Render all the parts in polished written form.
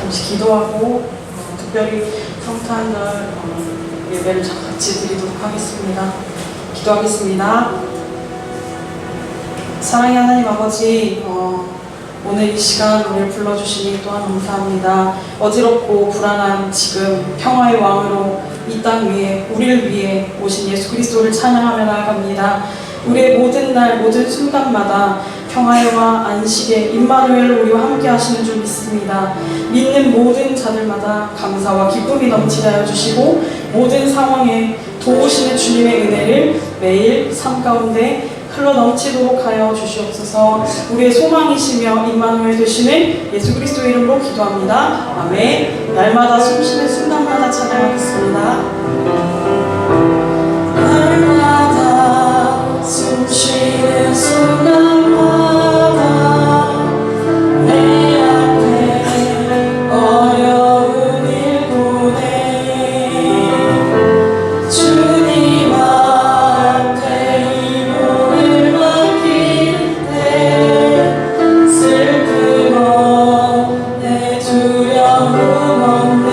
잠시 기도하고 특별히 성탄절 예배를 같이 드리도록 하겠습니다. 기도하겠습니다. 사랑의 하나님 아버지, 오늘 이 시간 우리를 불러주시니 또한 감사합니다. 어지럽고 불안한 지금 평화의 왕으로 이 땅 위에 우리를 위해 오신 예수 그리스도를 찬양하며 나아갑니다. 우리의 모든 날 모든 순간마다 평화의 왕 안식의 임마누엘로 우리와 함께 하시는 줄 믿습니다. 믿는 모든 자들마다 감사와 기쁨이 넘치게 하여 주시고 모든 상황에 도우시는 주님의 은혜를 매일 삶 가운데 흘러 넘치도록 하여 주시옵소서. 우리의 소망이시며 임마누엘 되시는 예수 그리스도 이름으로 기도합니다. 아멘. 날마다 숨쉬는 순간마다 찬양하겠습니다. 날마다 숨쉬는 순간마다 내 앞에 어려운 일 보내 주님 앞에 이 몸을 맡길 때 슬픔 없네 두려움 없네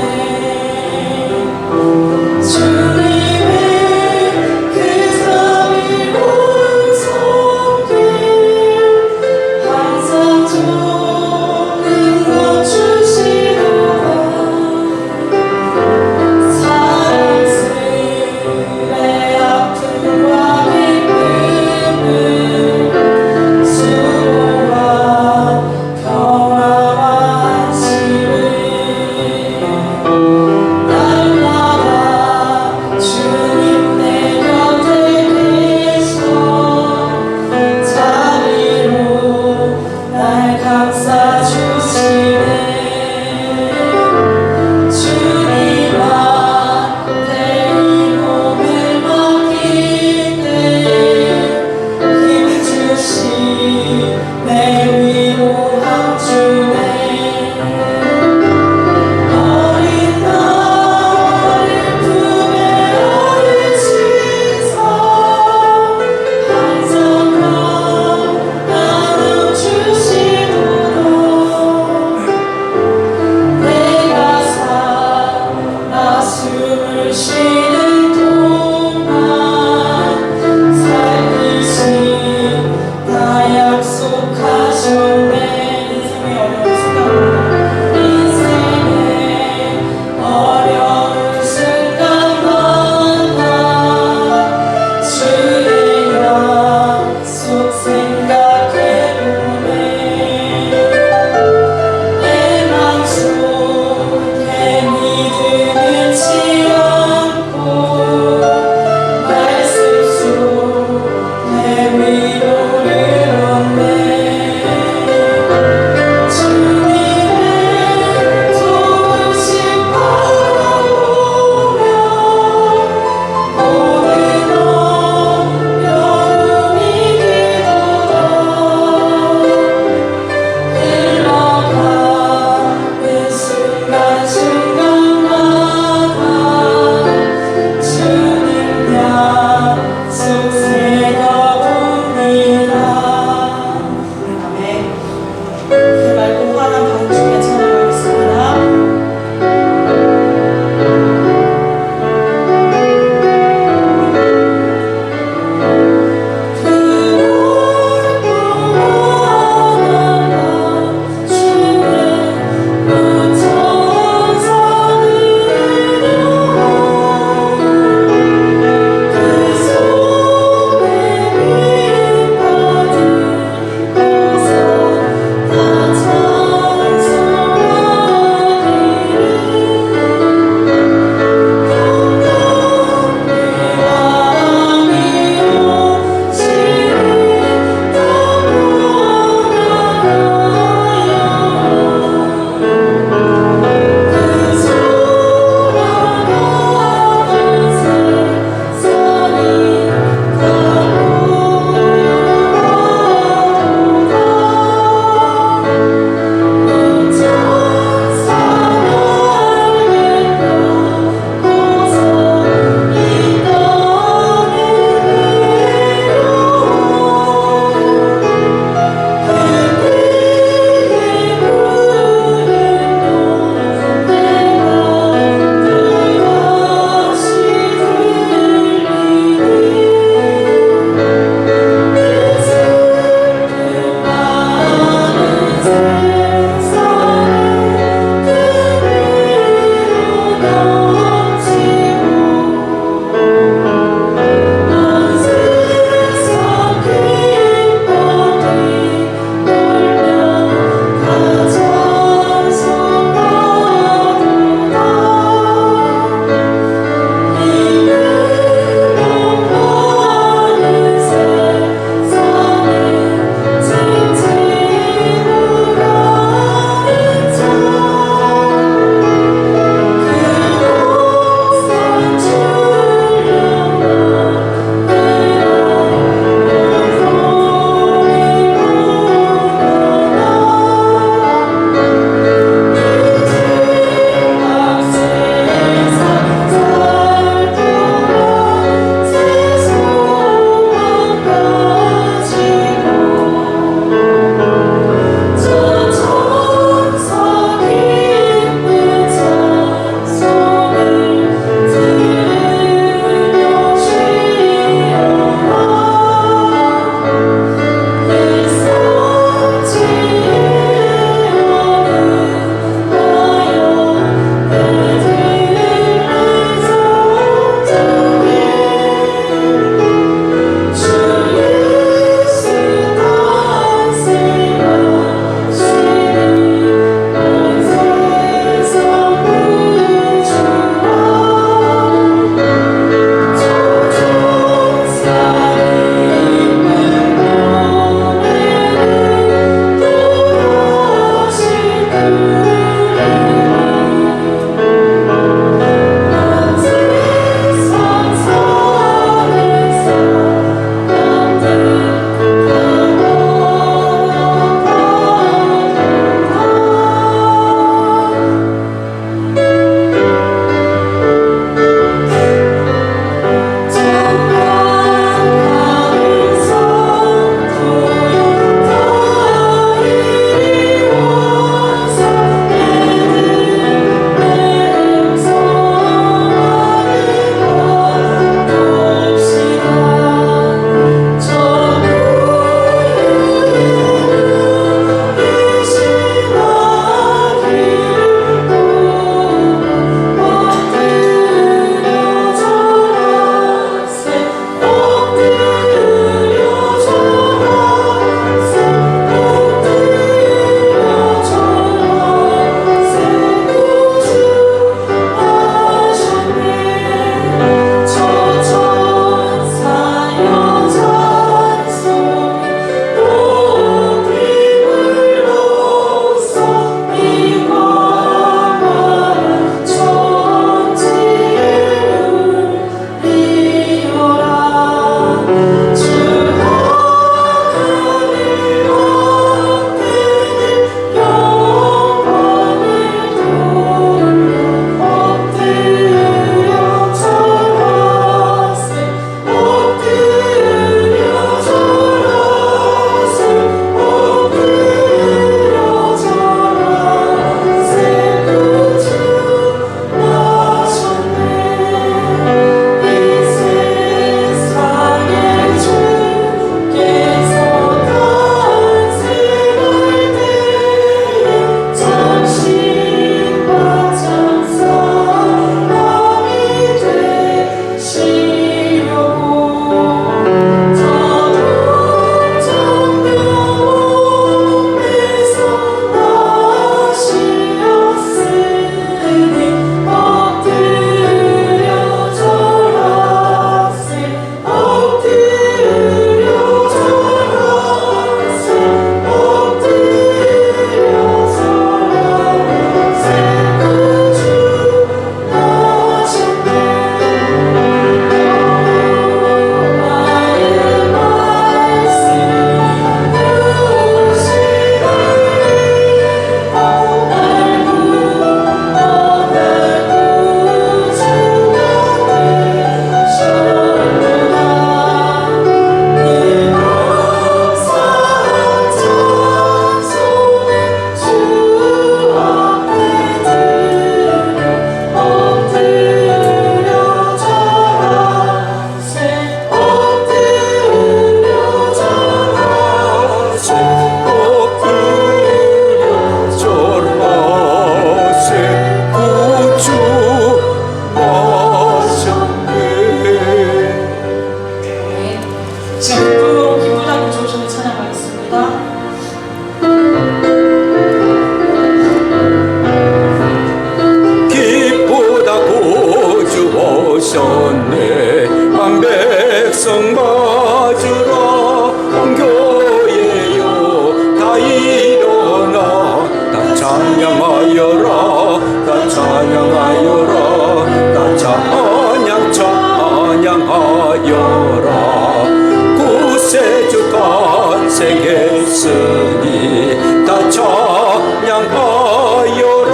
찬양하여라.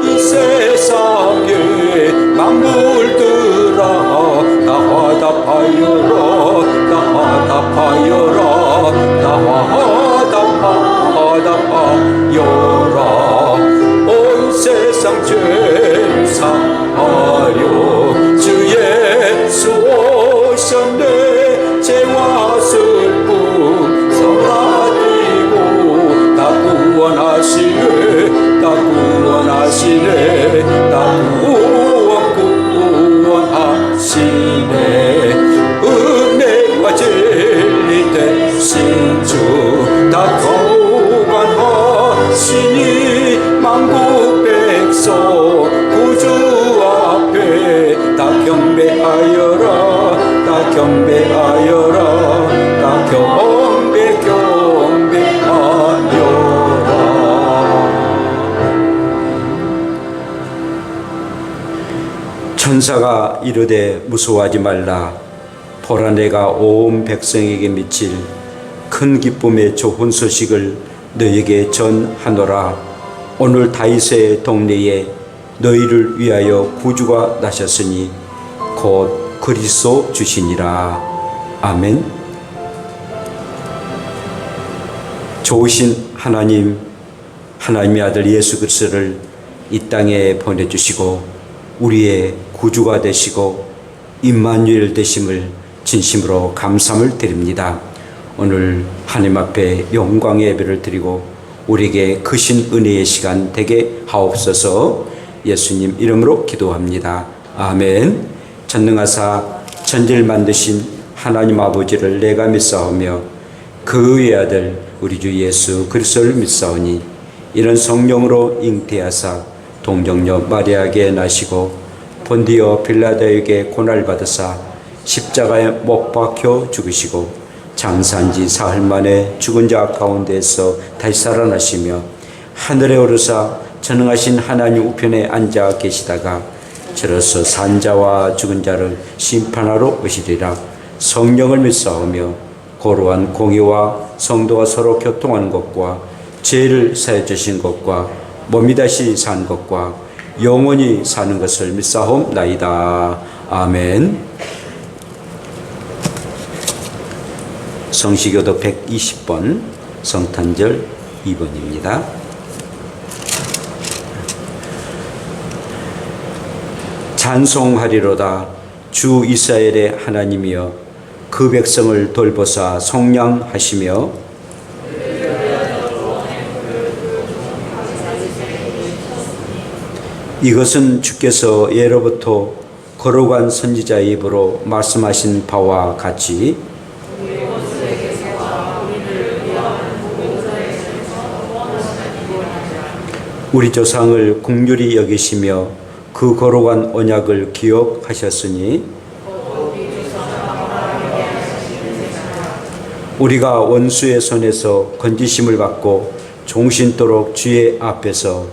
이 세상에 만물들아 다 화답하여라. 다 화답하여라. 다 화답하여라. 온 세상 죄를 사하려 주 예수 오셨네. 죄와 슬픔 사라지고 다 구원하시네. 다 구원하시네. 다 구원하시네. 은혜와 진리 대신 주 다 통관하시니 만국 백성 구주 앞에 다 경배하여라. 다 경배하여라. 다 경배하여라. 천사가 이르되 무서워하지 말라. 보라 내가 온 백성에게 미칠 큰 기쁨의 좋은 소식을 너에게 전하노라. 오늘 다윗의 동네에 너희를 위하여 구주가 나셨으니 곧 그리스도 주시니라. 아멘. 좋으신 하나님, 하나님의 아들 예수 그리스도를 이 땅에 보내주시고 우리의 구주가 되시고 임마누엘 되심을 진심으로 감사함을 드립니다. 오늘 하나님 앞에 영광의 예배를 드리고 우리에게 크신 은혜의 시간 되게 하옵소서. 예수님 이름으로 기도합니다. 아멘. 전능하사 천지를 만드신 하나님 아버지를 내가 믿사오며 그 외아들 우리 주 예수 그리스도를 믿사오니 이런 성령으로 잉태하사 동정녀 마리아에게 나시고 본디오 빌라도에게 고난을 받으사 십자가에 못 박혀 죽으시고 장사한 지 사흘 만에 죽은 자 가운데서 다시 살아나시며 하늘에 오르사 전능하신 하나님 우편에 앉아 계시다가 저로서 산 자와 죽은 자를 심판하러 오시리라. 성령을 믿사오며 고루한 공의와 성도가 서로 교통하는 것과 죄를 사해 주신 것과 몸이 다시 산 것과 영원히 사는 것을 믿사옵나이다. 아멘. 성시교도 120번 성탄절 2번입니다. 찬송하리로다. 주 이스라엘의 하나님이여 그 백성을 돌보사 속량하시며 이것은 주께서 예로부터 거룩한 선지자의 입으로 말씀하신 바와 같이 우리 조상을 긍휼히 여기시며 그 거룩한 언약을 기억하셨으니 우리가 원수의 손에서 건지심을 받고 종신토록 주의 앞에서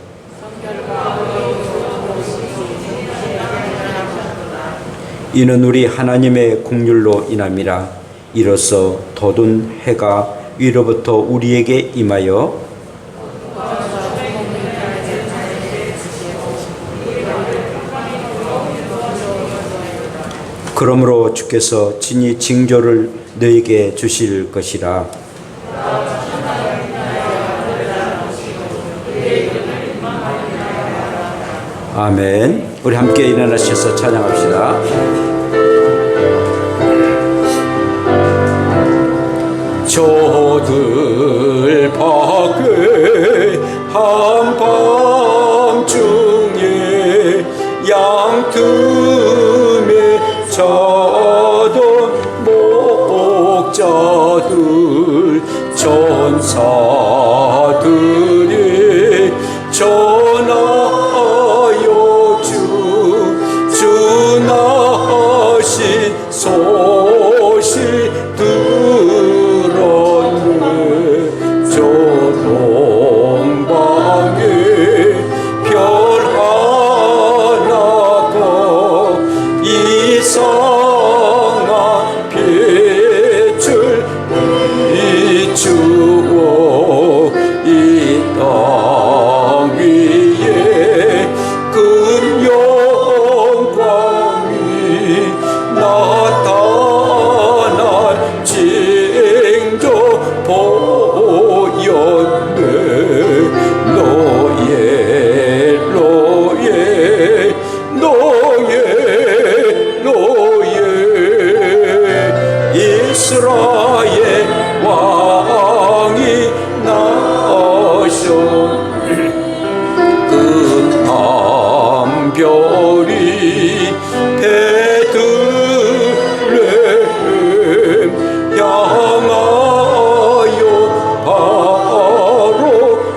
이는 우리 하나님의 긍휼로 인함이라. 이로써 돋은 해가 위로부터 우리에게 임하여 그러므로 주께서 친히 징조를 너에게 주실 것이라. 아멘. 우리 함께 일어나셔서 찬양합시다. 저들 밖에 한밤중에 양틈에 자던 목자들 전사들이 전하여 주나신 소식 들었네. 저 동방에 땅 위에 큰 영광이 나타날 징조 보였네. 노예 이스라엘 왕이 나셔. 그 밤별이 베들레헴 향하여 바로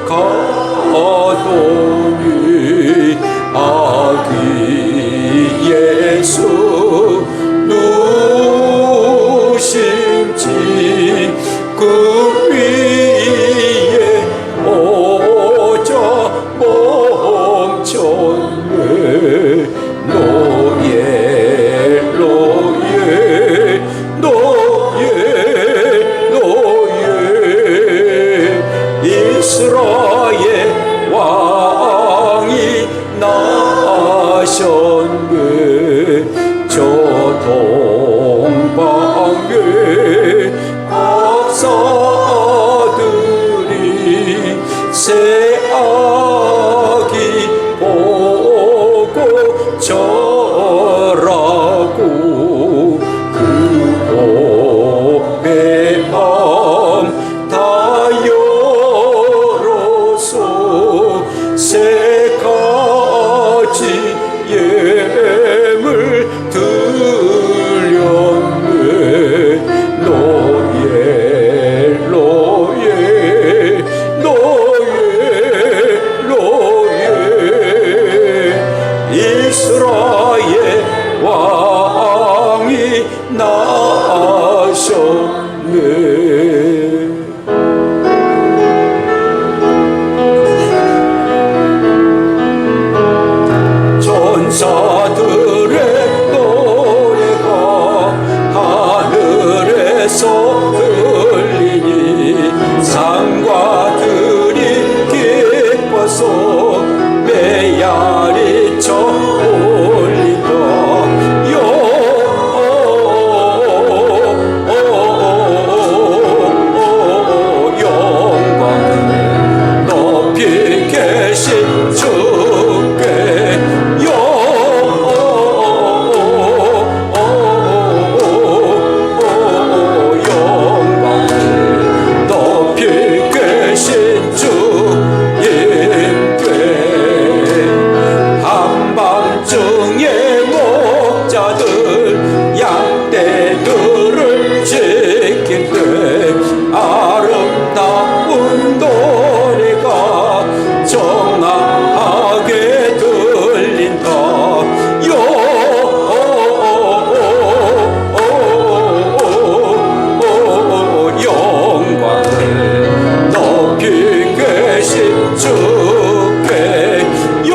가더니 아기 예수 누신지 그 위에 오자 멈췄네. 이스라엘 왕이 나셨네. 저 동방에 박사들이 새아기 보고 절하고 그 봄의 밤 다 열어서 세 가지 예물 드렸네. 이스라엘 왕이 나셨네. 전사들의 노래가 하늘에서 들리니 상과들이 기뻐서 메아리 쳐 올린다. 영광을 높이 계신 주께 영광을 높이 계신 주님께 한밤중에 목자들 양떼들을 지킬 때 아름다운 노래가 정나하게 들린다. 영광을 높이 계신 주께 영광을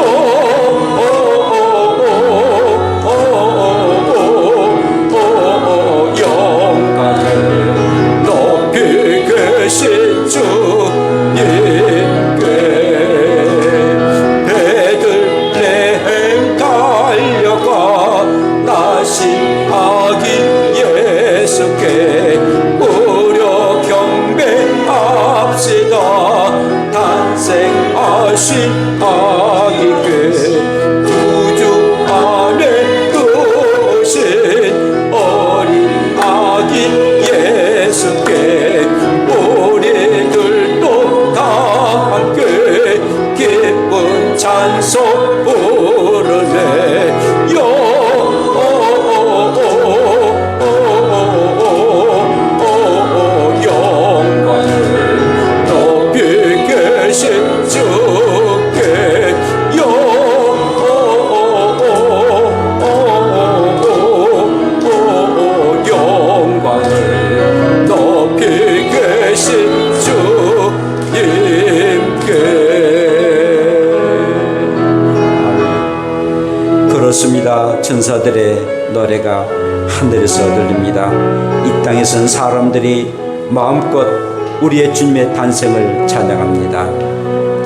높이 계신 주님께 베들레헴 달려가 나신 아기 예수께 우려 경배합시다. 탄생하신 아기께 구주 안에 두신 어린 아기 예수께 우리들도 다 함께 기쁜 찬송 부르네. 영광을 높이 계신 주께 영광을 높이 계신 주님께. 그렇습니다. 천사들의 노래가 하늘에서 들립니다. 이 땅에선 사람들이 마음껏 우리의 주님의 탄생을 찬양합니다.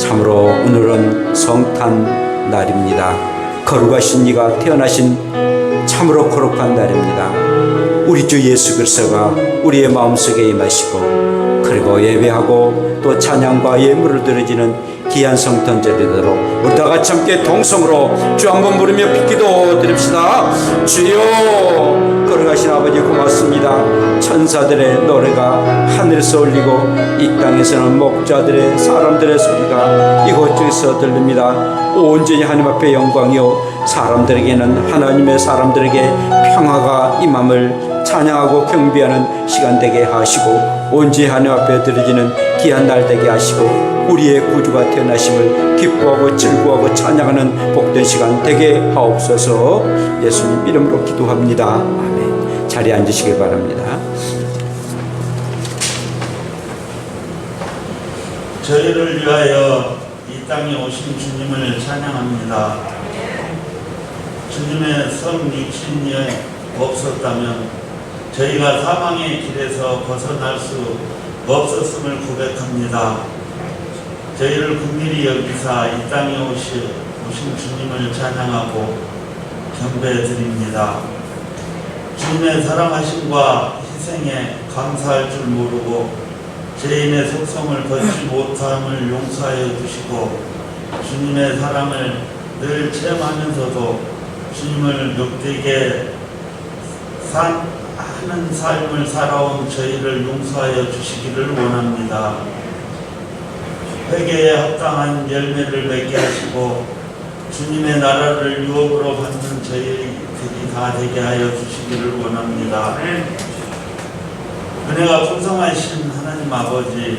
참으로 오늘은 성탄 날입니다. 거룩하신 이가 태어나신 참으로 거룩한 날입니다. 우리 주 예수 그리스도가 우리의 마음속에 임하시고 그리고 예배하고 또 찬양과 예물을 드려지는 귀한 성탄절이 되도록 우리 다 같이 함께 동성으로 주 한번 부르며 빗기도 드립시다. 주여, 거룩하신 아버지 고맙습니다. 천사들의 노래가 하늘에서 울리고 이 땅에서는 목자들의 사람들의 소리가 이곳저곳에서 들립니다. 온전히 하나님 앞에 영광이요 사람들에게는 하나님의 사람들에게 평화가 임함을 찬양하고 경배하는 시간 되게 하시고 온전히 하나님 앞에 드려지는 귀한 날 되게 하시고 우리의 구주가 태어나심을 기뻐하고 즐거워하고 찬양하는 복된 시간 되게 하옵소서. 예수님 이름으로 기도합니다. 아멘. 자리에 앉으시길 바랍니다. 저희를 위하여 이 땅에 오신 주님을 찬양합니다. 주님의 성육신이 없었다면 저희가 사망의 길에서 벗어날 수 없었음을 고백합니다. 저희를 긍휼히 여기사 이 땅에 오신 주님을 찬양하고 경배드립니다. 주님의 사랑하심과 희생에 감사할 줄 모르고 죄인의 속성을 벗지 못함을 용서하여 주시고 주님의 사랑을 늘 체험하면서도 주님을 욕되게 하는 삶을 살아온 저희를 용서하여 주시기를 원합니다. 회개에 합당한 열매를 맺게 하시고 주님의 나라를 유업으로 받는 저희들이 다 되게 하여 주시기를 원합니다. 은혜가 풍성하신 하나님 아버지,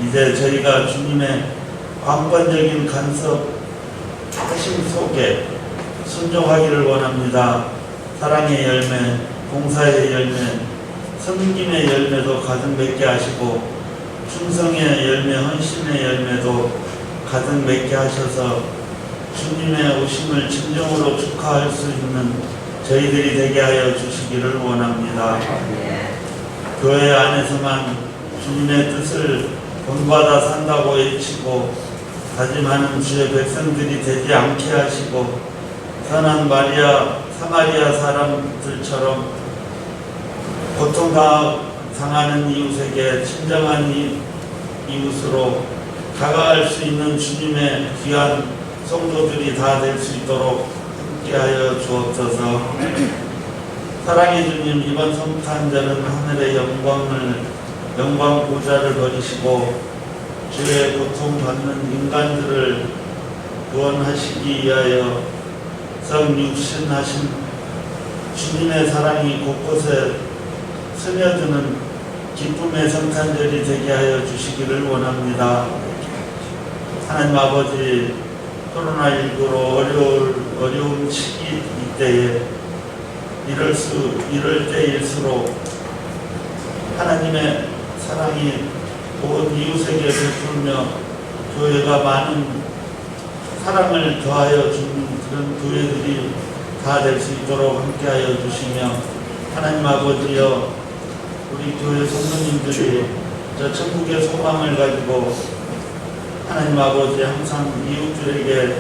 이제 저희가 주님의 관건적인 간섭하심 속에 순종하기를 원합니다. 사랑의 열매, 봉사의 열매, 섬김의 열매도 가득 맺게 하시고 충성의 열매, 헌신의 열매도 가득 맺게 하셔서 주님의 오심을 진정으로 축하할 수 있는 저희들이 되게 하여 주시기를 원합니다. 교회 안에서만 주님의 뜻을 본받아 산다고 외치고 다짐하는 주의 백성들이 되지 않게 하시고 선한 사마리아 사람들처럼 고통당하는 이웃에게 친정한 이웃으로 다가갈 수 있는 주님의 귀한 성도들이 다 될 수 있도록 함께하여 주옵소서. 사랑의 주님, 이번 성탄절은 하늘의 영광 보좌를 버리시고 주의 고통받는 인간들을 구원하시기 위하여 성육신하신 주님의 사랑이 곳곳에 스며드는 기쁨의 성탄절이 되게 하여 주시기를 원합니다. 하나님 아버지, 코로나19로 어려운 시기 이때에 이럴 때일수록 하나님의 사랑이 온 이웃에게 베풀며 교회가 많은 사랑을 더하여 주는 그런 교회들이 다 될 수 있도록 함께하여 주시며 하나님 아버지여, 우리 교회 성도님들이 저 천국의 소망을 가지고 하나님 아버지 항상 이웃들에게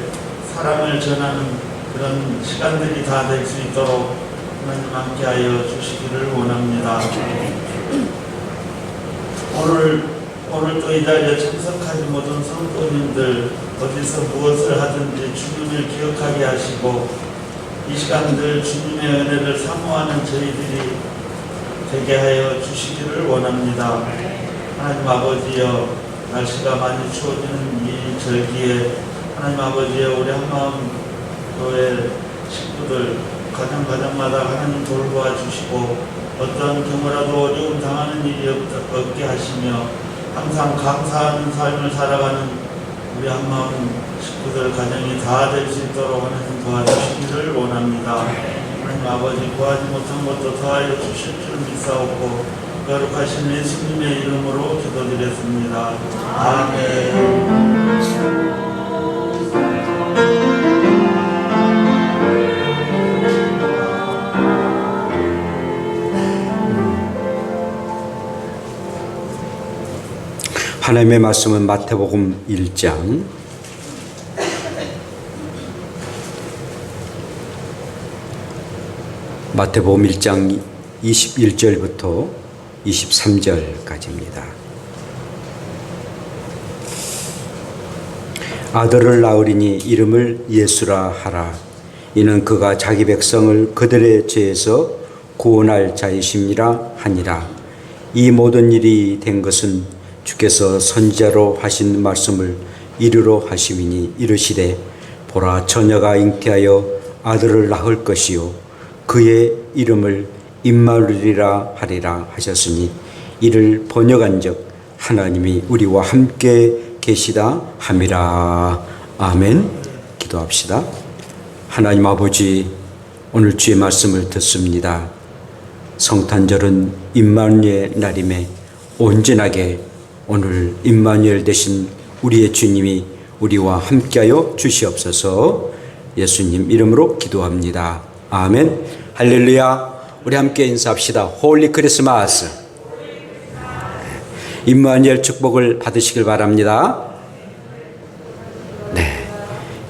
사랑을 전하는 그런 시간들이 다 될 수 있도록 하나님 함께하여 주시기를 원합니다. 오늘 또 이 자리에 참석하지 못한 성도님들 어디서 무엇을 하든지 주님을 기억하게 하시고 이 시간들 주님의 은혜를 사모하는 저희들이 되게 하여 주시기를 원합니다. 하나님 아버지여, 날씨가 많이 추워지는 이 절기에 하나님 아버지여, 우리 한마음 교회 식구들 가정마다 하나님 돌보아 주시고 어떤 경우라도 어려움 당하는 일이 없게 하시며 항상 감사하는 삶을 살아가는 우리 한마음 식구들 가정이 다 될 수 있도록 하나님 도와주시기를 원합니다. 하나님 아버지, 구하지 못한 것도 더하여 주실 줄 믿사옵고 거룩하신 예수님의 이름으로 기도드렸습니다. 아멘. 하나님의 말씀은 마태복음 1장 마태복음 1장 21절부터 23절까지입니다. 아들을 낳으리니 이름을 예수라 하라. 이는 그가 자기 백성을 그들의 죄에서 구원할 자이심이라 하니라. 이 모든 일이 된 것은 주께서 선지자로 하신 말씀을 이루러 하심이니 이르시되 보라 처녀가 잉태하여 아들을 낳을 것이요 그의 이름을 임마누엘이라 하리라 하셨으니 이를 번역한즉 하나님이 우리와 함께 계시다 함이라. 아멘. 기도합시다. 하나님 아버지, 오늘 주의 말씀을 듣습니다. 성탄절은 임마누엘 날임에 온전하게 오늘 임마누엘 되신 우리의 주님이 우리와 함께하여 주시옵소서. 예수님 이름으로 기도합니다. 아멘. 할렐루야. 우리 함께 인사합시다. 홀리 크리스마스. 임마누엘 축복을 받으시길 바랍니다. 네,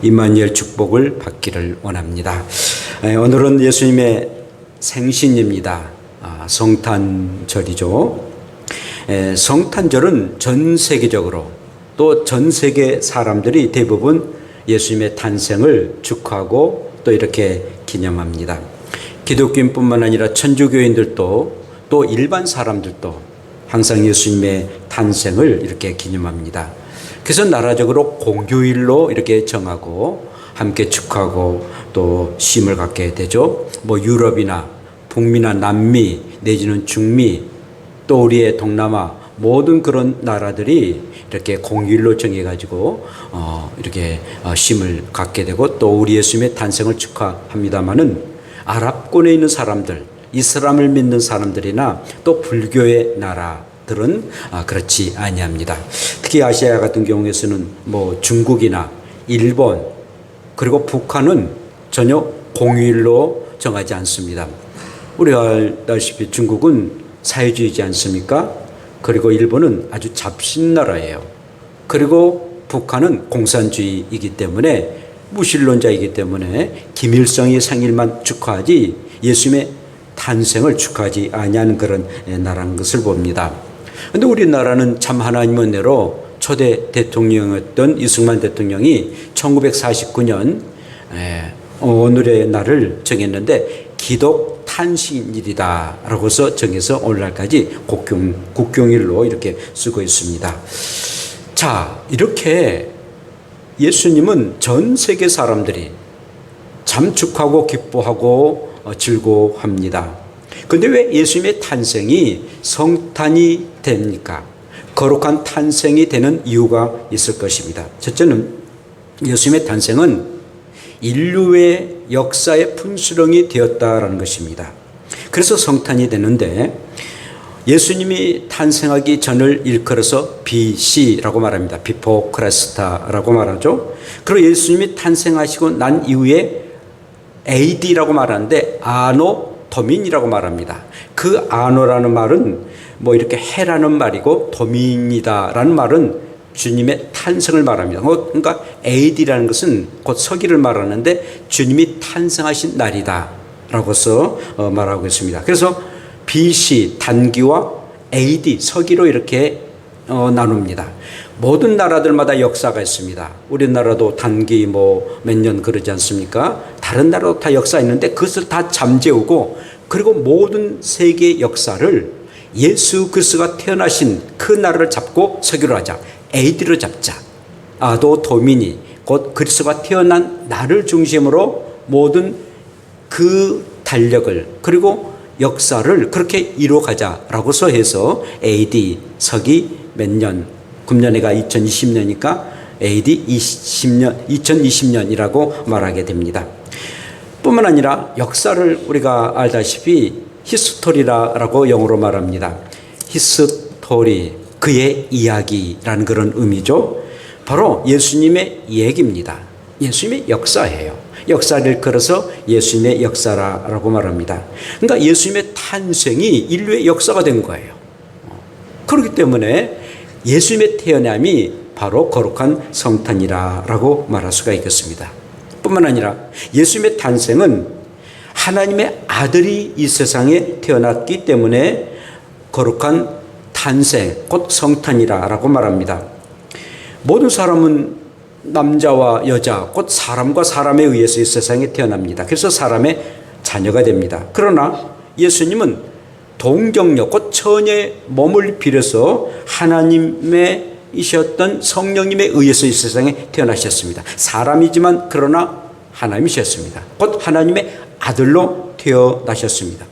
임마누엘 축복을 받기를 원합니다. 오늘은 예수님의 생신입니다. 성탄절이죠. 성탄절은 전 세계적으로 또 전 세계 사람들이 대부분 예수님의 탄생을 축하하고 또 이렇게 기념합니다. 기독교인뿐만 아니라 천주교인들도 또 일반 사람들도 항상 예수님의 탄생을 이렇게 기념합니다. 그래서 나라적으로 공휴일로 이렇게 정하고 함께 축하하고 또 쉼을 갖게 되죠. 유럽이나 북미나 남미 내지는 중미 또 우리의 동남아 모든 그런 나라들이 이렇게 공휴일로 정해가지고 이렇게 쉼을 갖게 되고 또 우리 예수님의 탄생을 축하합니다마는 아랍권에 있는 사람들, 이슬람을 믿는 사람들이나 또 불교의 나라들은 그렇지 아니합니다. 특히 아시아 같은 경우에서는 중국이나 일본 그리고 북한은 전혀 공휴일로 정하지 않습니다. 우리가 알다시피 중국은 사회주의지 않습니까? 그리고 일본은 아주 잡신나라예요. 그리고 북한은 공산주의이기 때문에 무신론자이기 때문에 김일성의 생일만 축하하지 예수님의 탄생을 축하하지 아니하는 그런 나라인 것을 봅니다. 그런데 우리나라는 참 하나님의 은혜로 초대 대통령이었던 이승만 대통령이 1949년 오늘의 날을 정했는데 기독 탄신일이다라고서 정해서 오늘날까지 국경일로 이렇게 쓰고 있습니다. 자, 이렇게 예수님은 전 세계 사람들이 참 축하하고 기뻐하고 즐거워합니다. 그런데 왜 예수님의 탄생이 성탄이 됩니까? 거룩한 탄생이 되는 이유가 있을 것입니다. 첫째는 예수님의 탄생은 인류의 역사의 분수령이 되었다라는 것입니다. 그래서 성탄이 되는데 예수님이 탄생하기 전을 일컬어서 BC라고 말합니다. 비포 크리스타라고 말하죠. 그리고 예수님이 탄생하시고 난 이후에 AD라고 말하는데 아노 도민이라고 말합니다. 그 아노라는 말은 이렇게 해라는 말이고 도민이다라는 말은 주님의 탄생을 말합니다. 그러니까 AD라는 것은 곧 서기를 말하는데 주님이 탄생하신 날이다라고서 말하고 있습니다. 그래서 BC 단기와 AD 서기로 이렇게 나눕니다. 모든 나라들마다 역사가 있습니다. 우리나라도 단기 몇 년 그러지 않습니까? 다른 나라도 다 역사 있는데 그것을 다 잠재우고 그리고 모든 세계의 역사를 예수 그리스도가 태어나신 그 나라를 잡고 서기로 하자. AD로 잡자. 아도 도미니 곧 그리스도가 태어난 날을 중심으로 모든 그 달력을 그리고 역사를 그렇게 이루어가자라고서 해서 AD 서기 몇 년, 금년에가 2020년이니까 AD 2020년이라고 말하게 됩니다. 뿐만 아니라 역사를 우리가 알다시피 히스토리라고 영어로 말합니다. 히스토리, 그의 이야기라는 그런 의미죠. 바로 예수님의 얘기입니다. 예수님의 역사예요. 역사를 걸어서 예수님의 역사라고 말합니다. 그러니까 예수님의 탄생이 인류의 역사가 된 거예요. 그렇기 때문에 예수님의 태어남이 바로 거룩한 성탄이라고 말할 수가 있겠습니다. 뿐만 아니라 예수님의 탄생은 하나님의 아들이 이 세상에 태어났기 때문에 거룩한 탄생, 곧 성탄이라고 말합니다. 모든 사람은 남자와 여자, 곧 사람과 사람에 의해서 이 세상에 태어납니다. 그래서 사람의 자녀가 됩니다. 그러나 예수님은 동정녀, 곧 처녀의 몸을 빌어서 하나님의 이셨던 성령님에 의해서 이 세상에 태어나셨습니다. 사람이지만 그러나 하나님이셨습니다. 곧 하나님의 아들로 태어나셨습니다.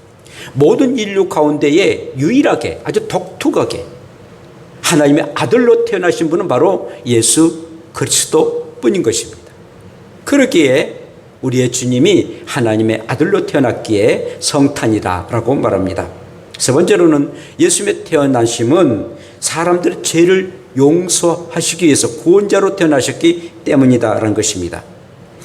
모든 인류 가운데에 유일하게 아주 독특하게 하나님의 아들로 태어나신 분은 바로 예수 그리스도 뿐인 것입니다. 그러기에 우리의 주님이 하나님의 아들로 태어났기에 성탄이다라고 말합니다. 세 번째로는 예수님의 태어나심은 사람들의 죄를 용서하시기 위해서 구원자로 태어나셨기 때문이다라는 것입니다.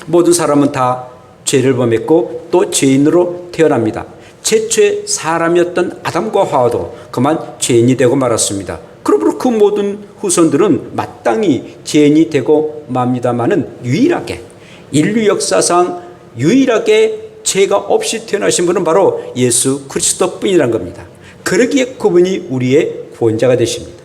모든 사람은 다 죄를 범했고 또 죄인으로 태어납니다. 최초의 사람이었던 아담과 하와도 그만 죄인이 되고 말았습니다. 그러므로 그 모든 후손들은 마땅히 죄인이 되고 맙니다마는 유일하게 인류 역사상 유일하게 죄가 없이 태어나신 분은 바로 예수 그리스도 뿐이란 겁니다. 그러기에 그분이 우리의 구원자가 되십니다.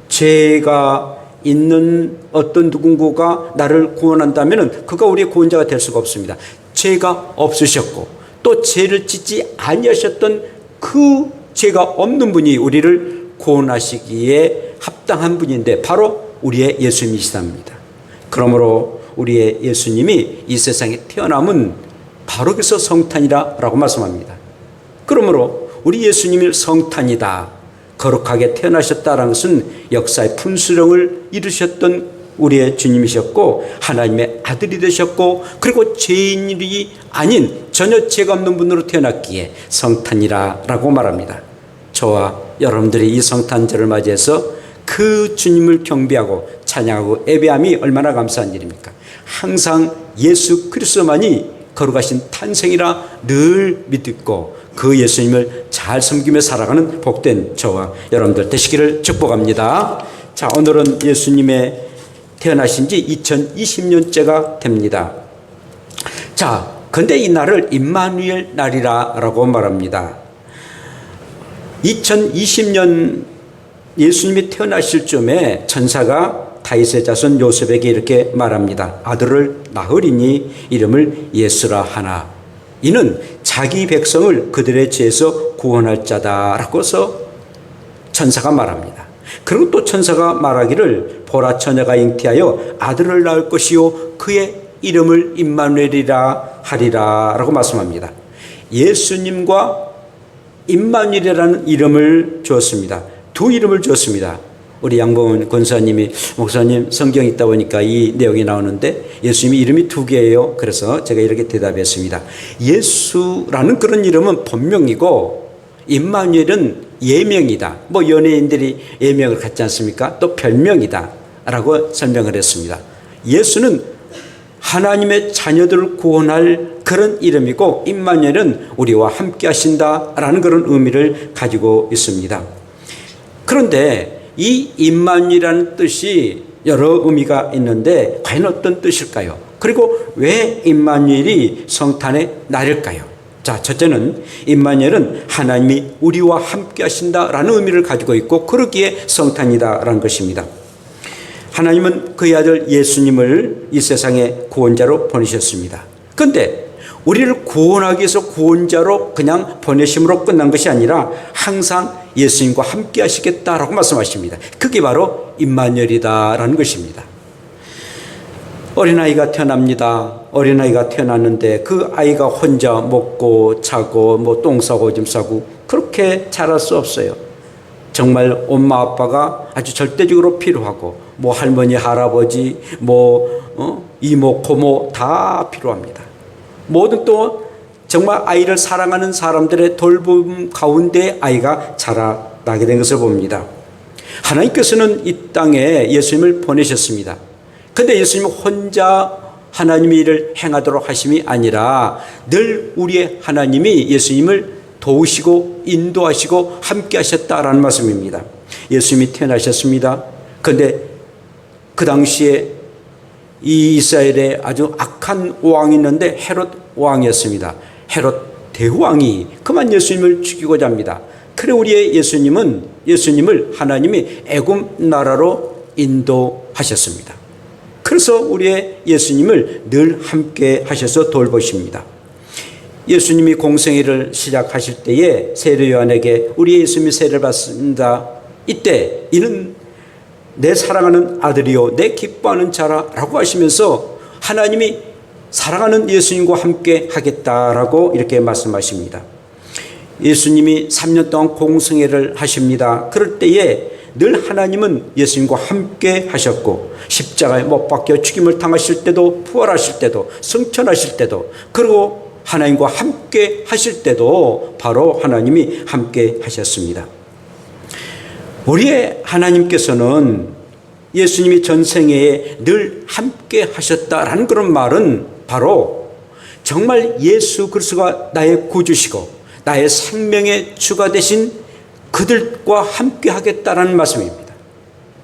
죄가 있는 어떤 누군가가 나를 구원한다면 그가 우리의 구원자가 될 수가 없습니다. 죄가 없으셨고 또 죄를 짓지 아니하셨던 그 죄가 없는 분이 우리를 구원하시기에 합당한 분인데 바로 우리의 예수님이시답니다. 그러므로 우리의 예수님이 이 세상에 태어남은 바로 그래서 성탄이라고 말씀합니다. 그러므로 우리 예수님이 성탄이다, 거룩하게 태어나셨다라는 것은 역사의 분수령을 이루셨던 우리의 주님이셨고 하나님의 아들이 되셨고 그리고 죄인이 아닌 전혀 죄가 없는 분으로 태어났기에 성탄이라고 말합니다. 저와 여러분들이 이 성탄절을 맞이해서 그 주님을 경배하고 찬양하고 예배함이 얼마나 감사한 일입니까? 항상 예수 그리스도만이 거룩하신 탄생이라 늘 믿고 그 예수님을 잘 섬기며 살아가는 복된 저와 여러분들 되시기를 축복합니다. 자, 오늘은 예수님의 태어나신 지 2020년째가 됩니다. 자, 근데 이 날을 임마누엘 날이라고 말합니다. 2020년 예수님이 태어나실 쯤에 천사가 다윗의 자손 요셉에게 이렇게 말합니다. 아들을 낳으리니 이름을 예수라 하나. 이는 자기 백성을 그들의 죄에서 구원할 자다라고서 천사가 말합니다. 그리고 또 천사가 말하기를 보라 처녀가 잉태하여 아들을 낳을 것이요 그의 이름을 임마누엘이라 하리라 라고 말씀합니다. 예수님과 임마누엘이라는 이름을 주었습니다. 두 이름을 주었습니다. 우리 양봉은 권사님이 목사님 성경 있다 보니까 이 내용이 나오는데 예수님이 이름이 두 개예요. 그래서 제가 이렇게 대답했습니다. 예수라는 그런 이름은 본명이고 임마누엘은 예명이다. 뭐 연예인들이 예명을 갖지 않습니까? 또 별명이다 라고 설명을 했습니다. 예수는 하나님의 자녀들을 구원할 그런 이름이고 임마누엘은 우리와 함께 하신다라는 그런 의미를 가지고 있습니다. 그런데 이 임마누엘이라는 뜻이 여러 의미가 있는데 과연 어떤 뜻일까요? 그리고 왜 임마누엘이 성탄의 날일까요? 자, 첫째는 임마누엘은 하나님이 우리와 함께 하신다라는 의미를 가지고 있고 그러기에 성탄이다라는 것입니다. 하나님은 그의 아들 예수님을 이 세상에 구원자로 보내셨습니다. 그런데 우리를 구원하기 위해서 구원자로 그냥 보내심으로 끝난 것이 아니라 항상 예수님과 함께 하시겠다라고 말씀하십니다. 그게 바로 임마누엘이다라는 것입니다. 어린아이가 태어납니다. 어린아이가 태어났는데 그 아이가 혼자 먹고 자고 뭐 똥 싸고 오줌 싸고 그렇게 자랄 수 없어요. 정말 엄마 아빠가 아주 절대적으로 필요하고 뭐 할머니 할아버지 이모 고모 다 필요합니다. 모든 또 정말 아이를 사랑하는 사람들의 돌봄 가운데 아이가 자라나게 된 것을 봅니다. 하나님께서는 이 땅에 예수님을 보내셨습니다. 그런데 예수님은 혼자 하나님의 일을 행하도록 하심이 아니라 늘 우리의 하나님이 예수님을 도우시고 인도하시고 함께 하셨다라는 말씀입니다. 예수님이 태어나셨습니다. 그런데 그 당시에 이 이스라엘에 아주 악한 왕이 있는데 헤롯 왕이었습니다. 헤롯 대왕이 그만 예수님을 죽이고자 합니다. 그래 우리의 예수님을 하나님이 애굽 나라로 인도하셨습니다. 그래서 우리의 예수님을 늘 함께 하셔서 돌보십니다. 예수님이 공생애를 시작하실 때에 세례 요한에게 우리 예수님이 세례를 받습니다. 이때 이는 내 사랑하는 아들이요 내 기뻐하는 자라라고 하시면서 하나님이 사랑하는 예수님과 함께 하겠다라고 이렇게 말씀하십니다. 예수님이 3년 동안 공생애를 하십니다. 그럴 때에 늘 하나님은 예수님과 함께 하셨고 십자가에 못 박혀 죽임을 당하실 때도 부활하실 때도 승천하실 때도 그리고 하나님과 함께 하실 때도 바로 하나님이 함께 하셨습니다. 우리의 하나님께서는 예수님이 전생애에 늘 함께 하셨다라는 그런 말은 바로 정말 예수 그리스도가 나의 구주시고 나의 생명의 주가 되신 그들과 함께 하겠다라는 말씀입니다.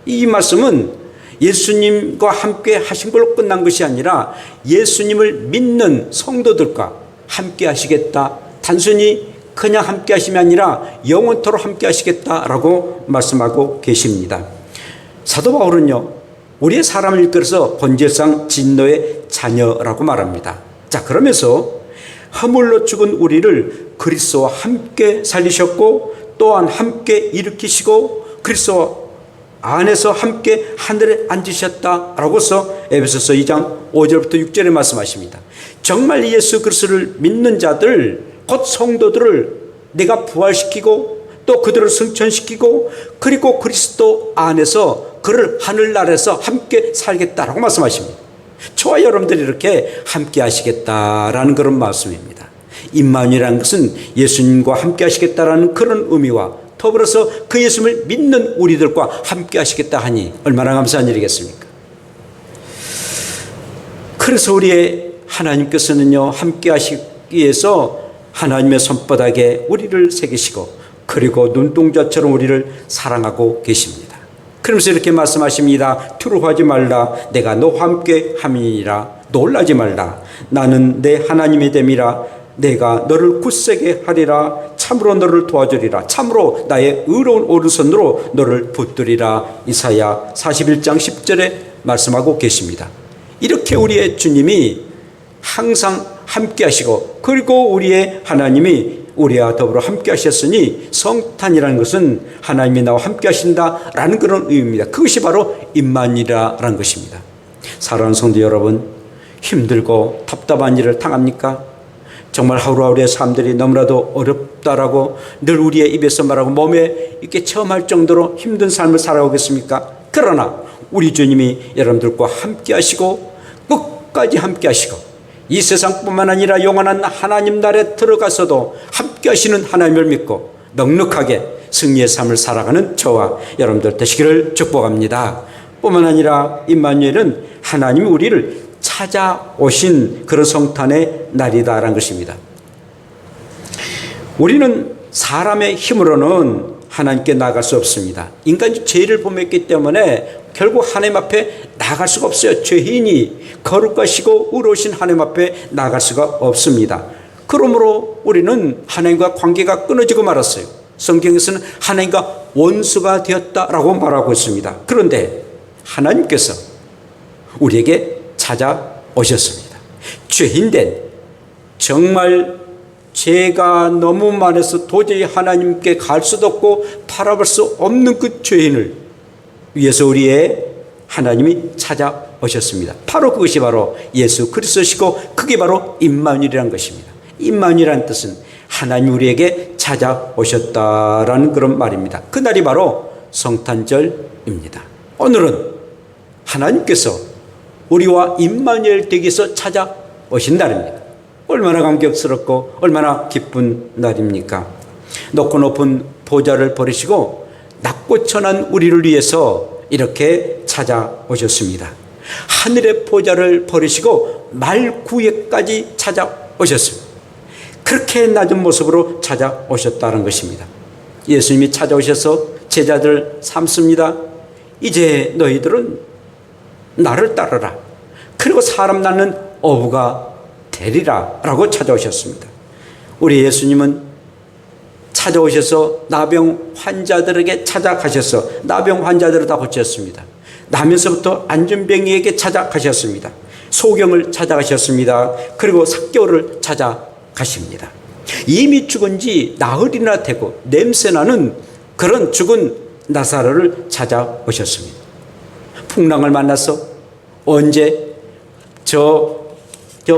이 말씀은 예수님과 함께 하신 걸로 끝난 것이 아니라 예수님을 믿는 성도들과 함께 하시겠다. 단순히 그냥 함께 하심이 아니라 영원토록 함께 하시겠다라고 말씀하고 계십니다. 사도 바울은요, 우리의 사람을 이끌어서 본질상 진노의 자녀라고 말합니다. 자, 그러면서 허물로 죽은 우리를 그리스도와 함께 살리셨고 또한 함께 일으키시고 그리스도 안에서 함께 하늘에 앉으셨다라고서 에베소서 2장 5절부터 6절에 말씀하십니다. 정말 예수 그리스도를 믿는 자들 곧 성도들을 내가 부활시키고 또 그들을 승천시키고 그리고 그리스도 안에서 그를 하늘나라에서 함께 살겠다라고 말씀하십니다. 저와 여러분들이 이렇게 함께 하시겠다라는 그런 말씀입니다. 임마누엘이라는 것은 예수님과 함께 하시겠다라는 그런 의미와 더불어서 그 예수님을 믿는 우리들과 함께 하시겠다 하니 얼마나 감사한 일이겠습니까? 그래서 우리의 하나님께서는요, 함께 하시기 위해서 하나님의 손바닥에 우리를 새기시고 그리고 눈동자처럼 우리를 사랑하고 계십니다. 그러면서 이렇게 말씀하십니다. 두려워하지 말라. 내가 너와 함께 함이니라. 놀라지 말라. 나는 내 하나님의 됨이라. 내가 너를 굳세게 하리라. 참으로 너를 도와주리라. 참으로 나의 의로운 오른손으로 너를 붙들리라. 이사야 41장 10절에 말씀하고 계십니다. 이렇게 우리의 주님이 항상 함께 하시고 그리고 우리의 하나님이 우리와 더불어 함께 하셨으니 성탄이라는 것은 하나님이 나와 함께 하신다라는 그런 의미입니다. 그것이 바로 임마누엘이라는 것입니다. 사랑하는 성도 여러분, 힘들고 답답한 일을 당합니까? 정말 하루하루의 삶들이 너무나도 어렵다라고 늘 우리의 입에서 말하고 몸에 이렇게 체험할 정도로 힘든 삶을 살아오겠습니까? 그러나 우리 주님이 여러분들과 함께 하시고 끝까지 함께 하시고 이 세상뿐만 아니라 영원한 하나님 나라에 들어가서도 함께 하시는 하나님을 믿고 넉넉하게 승리의 삶을 살아가는 저와 여러분들 되시기를 축복합니다. 뿐만 아니라 임마누엘은 하나님이 우리를 찾아오신 그런 성탄의 날이다라는 것입니다. 우리는 사람의 힘으로는 하나님께 나아갈 수 없습니다. 인간이 죄를 범했기 때문에 결국 하나님 앞에 나아갈 수가 없어요. 죄인이 거룩하시고 의로우신 하나님 앞에 나아갈 수가 없습니다. 그러므로 우리는 하나님과 관계가 끊어지고 말았어요. 성경에서는 하나님과 원수가 되었다라고 말하고 있습니다. 그런데 하나님께서 우리에게 찾아오셨습니다. 죄인된 정말 죄가 너무 많아서 도저히 하나님께 갈 수도 없고 바라볼 수 없는 그 죄인을 위해서 우리의 하나님이 찾아오셨습니다. 바로 그것이 바로 예수 그리스도시고 그게 바로 임마누엘이라는 것입니다. 임마누엘이라는 뜻은 하나님 우리에게 찾아오셨다라는 그런 말입니다. 그날이 바로 성탄절입니다. 오늘은 하나님께서 우리와 임마누엘 되기 위해서 찾아오신 날입니다. 얼마나 감격스럽고 얼마나 기쁜 날입니까? 높고 높은 보좌를 버리시고 낮고 천한 우리를 위해서 이렇게 찾아오셨습니다. 하늘의 보좌를 버리시고 말구에까지 찾아오셨습니다. 그렇게 낮은 모습으로 찾아오셨다는 것입니다. 예수님이 찾아오셔서 제자들 삼습니다. 이제 너희들은 나를 따르라. 그리고 사람 낳는 어부가 되리라 라고 찾아오셨습니다. 우리 예수님은 찾아오셔서 나병 환자들에게 찾아가셔서 나병 환자들을 다 고쳤습니다. 나면서부터 안전병이에게 찾아가셨습니다. 소경을 찾아가셨습니다. 그리고 삭개오를 찾아가십니다. 이미 죽은 지 나흘이나 되고 냄새나는 그런 죽은 나사로를 찾아오셨습니다. 풍랑을 만나서 언제 저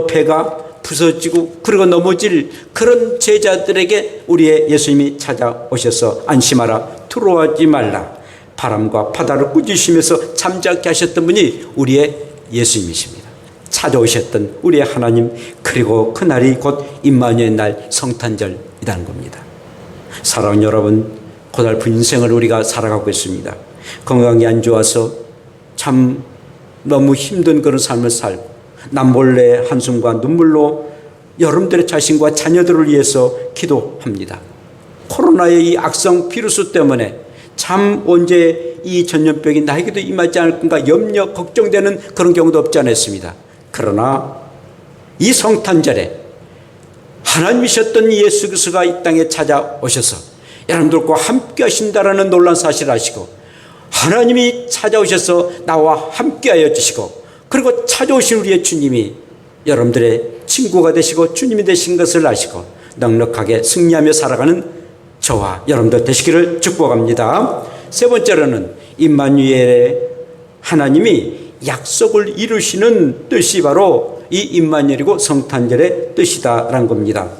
배가 부서지고 그리고 넘어질 그런 제자들에게 우리의 예수님이 찾아오셔서 안심하라, 두려워하지 말라, 바람과 바다를 꾸짖으시면서 잠자게 하셨던 분이 우리의 예수님이십니다. 찾아오셨던 우리의 하나님, 그리고 그날이 곧 임마누엘 날 성탄절이라는 겁니다. 사랑하는 여러분, 고달픈 인생을 우리가 살아가고 있습니다. 건강이 안 좋아서 참 너무 힘든 그런 삶을 살고 남몰래 한숨과 눈물로 여러분들의 자신과 자녀들을 위해서 기도합니다. 코로나의 이 악성 비루스 때문에 참 언제 이 전염병이 나에게도 임하지 않을 건가 염려 걱정되는 그런 경우도 없지 않았습니다. 그러나 이 성탄절에 하나님이셨던 예수 그리스도가 이 땅에 찾아오셔서 여러분들과 함께 하신다라는 놀라운 사실을 아시고, 하나님이 찾아오셔서 나와 함께하여 주시고, 그리고 찾아오신 우리의 주님이 여러분들의 친구가 되시고 주님이 되신 것을 아시고 넉넉하게 승리하며 살아가는 저와 여러분들 되시기를 축복합니다. 세 번째로는 임마누엘의 하나님이 약속을 이루시는 뜻이 바로 이 임마누엘이고 성탄절의 뜻이다라는 겁니다.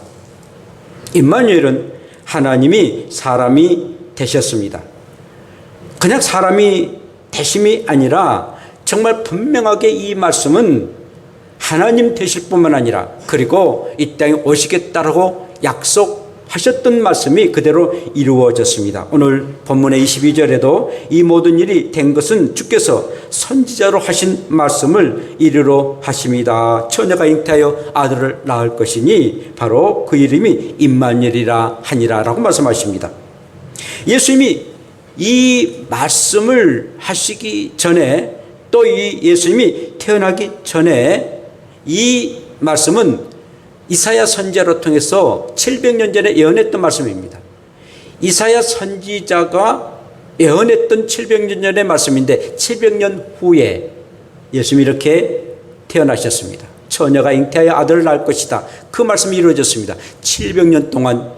임마누엘은 하나님이 사람이 되셨습니다. 그냥 사람이 되심이 아니라 정말 분명하게 이 말씀은 하나님 되실 뿐만 아니라 그리고 이 땅에 오시겠다라고 약속하셨던 말씀이 그대로 이루어졌습니다. 오늘 본문의 22절에도 이 모든 일이 된 것은 주께서 선지자로 하신 말씀을 이루러 하십니다. 처녀가 잉태하여 아들을 낳을 것이니 바로 그 이름이 임마누엘이라 하니라라고 말씀하십니다. 예수님이 이 말씀을 하시기 전에, 또 이 예수님이 태어나기 전에 이 말씀은 이사야 선지자로 통해서 700년 전에 예언했던 말씀입니다. 이사야 선지자가 예언했던 700년 전의 말씀인데 700년 후에 예수님이 이렇게 태어나셨습니다. 처녀가 잉태하여 아들을 낳을 것이다. 그 말씀이 이루어졌습니다. 700년 동안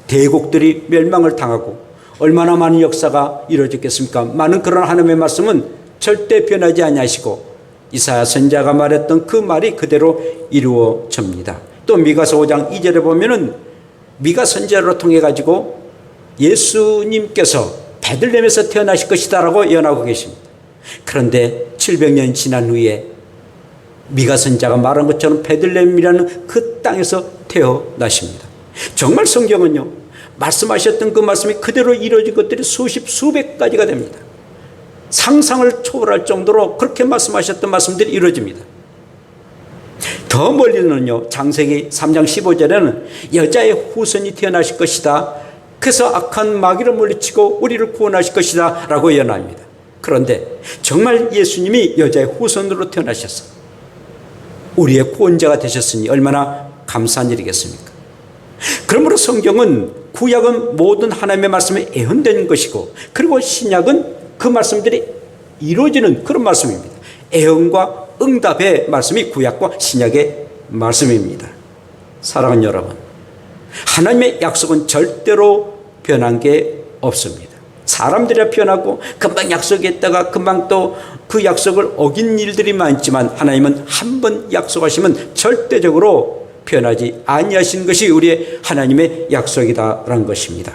대국들이 멸망을 당하고 얼마나 많은 역사가 이루어졌겠습니까? 많은 그런 하나님의 말씀은 절대 변하지 아니하시고 이사야 선지자가 말했던 그 말이 그대로 이루어집니다. 또 미가서 5장 2절에 보면은 미가 선지자로 통해 가지고 예수님께서 베들레헴에서 태어나실 것이다라고 예언하고 계십니다. 그런데 700년 지난 후에 미가 선지자가 말한 것처럼 베들레헴이라는 그 땅에서 태어나십니다. 정말 성경은요, 말씀하셨던 그 말씀이 그대로 이루어진 것들이 수백 가지가 됩니다. 상상을 초월할 정도로 그렇게 말씀하셨던 말씀들이 이루어집니다. 더 멀리는요, 창세기 3장 15절에는 여자의 후손이 태어나실 것이다. 그래서 악한 마귀를 물리치고 우리를 구원하실 것이다 라고 예언합니다. 그런데 정말 예수님이 여자의 후손으로 태어나셔서 우리의 구원자가 되셨으니 얼마나 감사한 일이겠습니까? 그러므로 성경은, 구약은 모든 하나님의 말씀에 예언된 것이고, 그리고 신약은 그 말씀들이 이루어지는 그런 말씀입니다. 예언과 응답의 말씀이 구약과 신약의 말씀입니다. 사랑하는 여러분, 하나님의 약속은 절대로 변한 게 없습니다. 사람들이 변하고 금방 약속했다가 금방 또 그 약속을 어긴 일들이 많지만 하나님은 한 번 약속하시면 절대적으로 변하지 아니하신 것이 우리의 하나님의 약속이다라는 것입니다.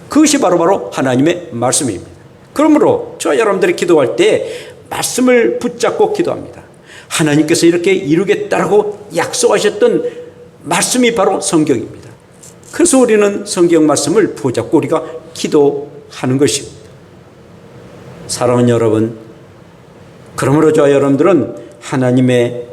그것이 바로 하나님의 말씀입니다. 그러므로 저 여러분들이 기도할 때 말씀을 붙잡고 기도합니다. 하나님께서 이렇게 이루겠다라고 약속하셨던 말씀이 바로 성경입니다. 그래서 우리는 성경 말씀을 붙잡고 우리가 기도하는 것입니다. 사랑하는 여러분, 그러므로 저 여러분들은 하나님의